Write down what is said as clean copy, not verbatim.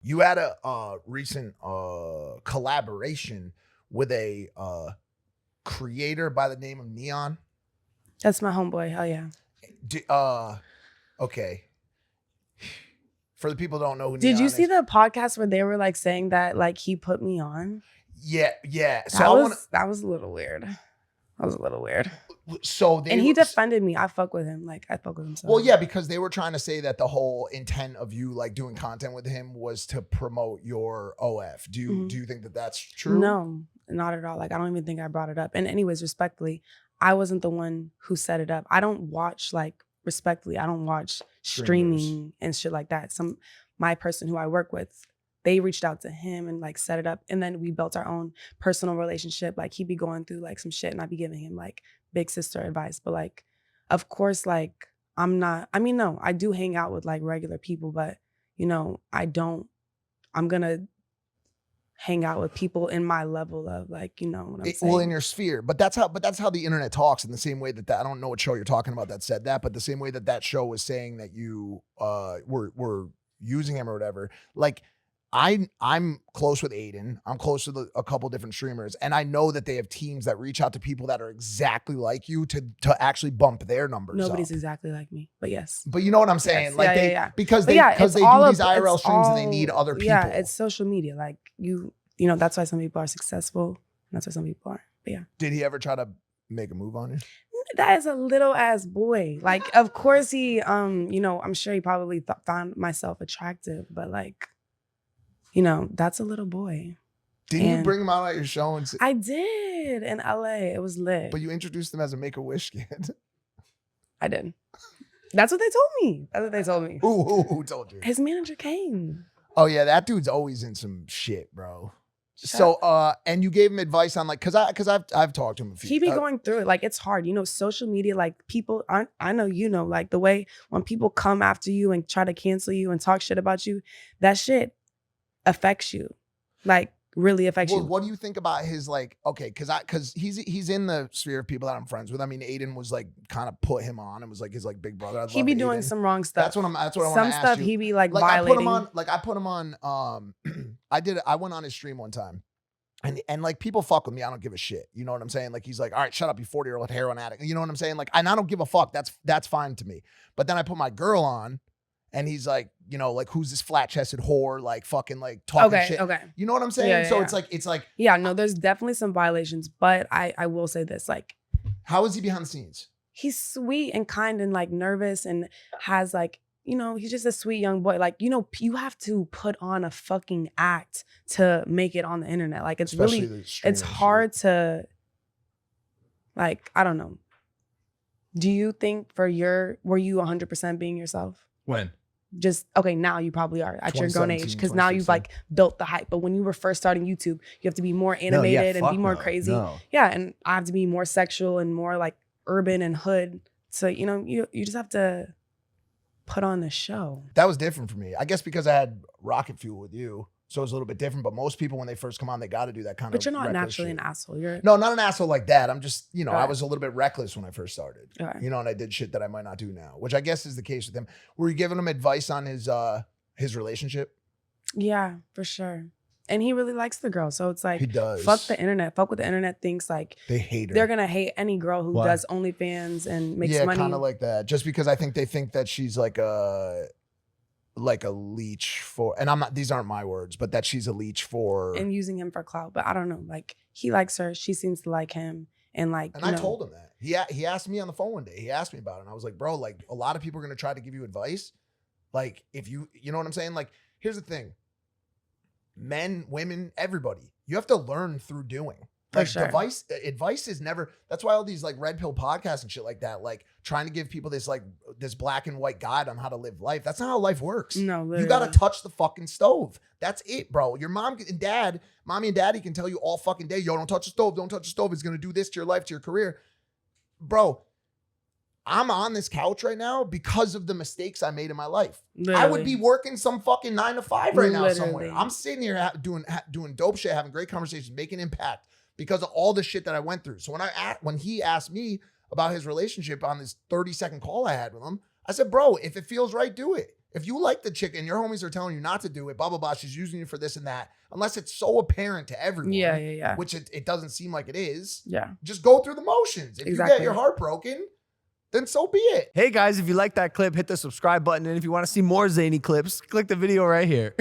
You had a recent collaboration with a creator by the name of N3on. That's my homeboy. Hell yeah. Okay. For the people who don't know who Did N3on you see is. the podcast where they were like saying that like he put me on? Yeah. So that was a little weird. That was a little weird. So he defended me. I fuck with him. Like I fuck with him. So. Well, yeah, because they were trying to say that the whole intent of you like doing content with him was to promote your OF. Do you think that that's true? No, not at all. Like I don't even think I brought it up. And anyways, respectfully, I wasn't the one who set it up. I don't watch respectfully. I don't watch streaming and shit like that. My person who I work with, they reached out to him and like set it up. And then we built our own personal relationship. Like he'd be going through like some shit and I'd be giving him like big sister advice. But like, of course, like no, I do hang out with like regular people, but I'm gonna hang out with people in my level of like, what I'm saying? Well, in your sphere. But that's how the internet talks, in the same way that I don't know what show you're talking about that said that, but the same way that show was saying that you were using him or whatever. Like I'm close with Aiden. I'm close with a couple different streamers, and I know that they have teams that reach out to people that are exactly like you to actually bump their numbers. Nobody's exactly like me, but yes. But you know what I'm saying? Yes. Like because they do these IRL streams and they need other people. Yeah, it's social media. Like you know, that's why some people are successful, and that's why some people aren't. But yeah. Did he ever try to make a move on you? That is a little ass boy. Like, of course he, I'm sure he probably found myself attractive, but like, that's a little boy. Didn't you bring him out at your show? I did in LA. It was lit. But you introduced him as a Make-A-Wish kid. I did. That's what they told me. Who told you? His manager came. Oh yeah, that dude's always in some shit, bro. And you gave him advice on like, cause I've talked to him a few. He be going through it. Like it's hard, social media, like people aren't, I know, like the way when people come after you and try to cancel you and talk shit about you, that shit affects you. Like really affects you. What do you think about his like, okay, cause he's in the sphere of people that I'm friends with. I mean, Aiden was like kind of put him on and was like his like big brother. He be doing some wrong stuff. That's what I want to ask you. Some stuff he be like violating. I put him on, I went on his stream one time. And like people fuck with me, I don't give a shit. You know what I'm saying? Like he's like, all right, shut up, you 40-year-old heroin addict. You know what I'm saying? Like, and I don't give a fuck. That's fine to me. But then I put my girl on, and he's like, like who's this flat chested whore? Like fucking like talking shit. Okay. You know what I'm saying? So it's like. Yeah, no, there's definitely some violations, but I will say this, like. How is he behind the scenes? He's sweet and kind and like nervous and has like, he's just a sweet young boy. Like, you have to put on a fucking act to make it on the internet. Like, it's really, it's hard to, like, I don't know. Do you think were you 100% being yourself? When? Okay, now you probably are at your grown age because now you've like built the hype. But when you were first starting YouTube, you have to be more animated and be more crazy. No. Yeah, and I have to be more sexual and more like urban and hood. So, you just have to put on the show. That was different for me. I guess because I had rocket fuel with you. So it's a little bit different. But most people, when they first come on, they got to do that kind of. But you're not naturally an asshole. No, not an asshole like that. I'm just, I was a little bit reckless when I first started. Right. And I did shit that I might not do now, which I guess is the case with him. Were you giving him advice on his relationship? Yeah, for sure. And he really likes the girl. So it's like, he does. Fuck the internet. Fuck what the internet thinks. Like, they hate her. They're going to hate any girl who does OnlyFans and makes money. Yeah, kind of like that. Just because they think that she's like a leech for, and I'm not, these aren't my words, but that she's a leech for. And using him for clout. But I don't know. Like, he likes her. She seems to like him. And like, and I told him that. He asked me on the phone one day. He asked me about it. And I was like, bro, like a lot of people are going to try to give you advice. Like if you know what I'm saying? Like, here's the thing. Men, women, everybody, you have to learn through doing. Like sure. Advice is never, that's why all these like red pill podcasts and shit like that, like trying to give people this black and white guide on how to live life. That's not how life works. No, literally. You got to touch the fucking stove. That's it, bro. Your mommy and daddy can tell you all fucking day, yo, don't touch the stove. Don't touch the stove. It's going to do this to your life, to your career. Bro, I'm on this couch right now because of the mistakes I made in my life. Literally. I would be working some fucking 9 to 5 right now somewhere. I'm sitting here doing dope shit, having great conversations, making impact because of all the shit that I went through. So when he asked me about his relationship on this 30-second call I had with him, I said, bro, if it feels right, do it. If you like the chick and your homies are telling you not to do it, blah, blah, blah, she's using you for this and that, unless it's so apparent to everyone, Yeah. which it doesn't seem like it is, Yeah. just go through the motions. If you get your heart broken, then so be it. Hey guys, if you like that clip, hit the subscribe button. And if you want to see more zany clips, click the video right here.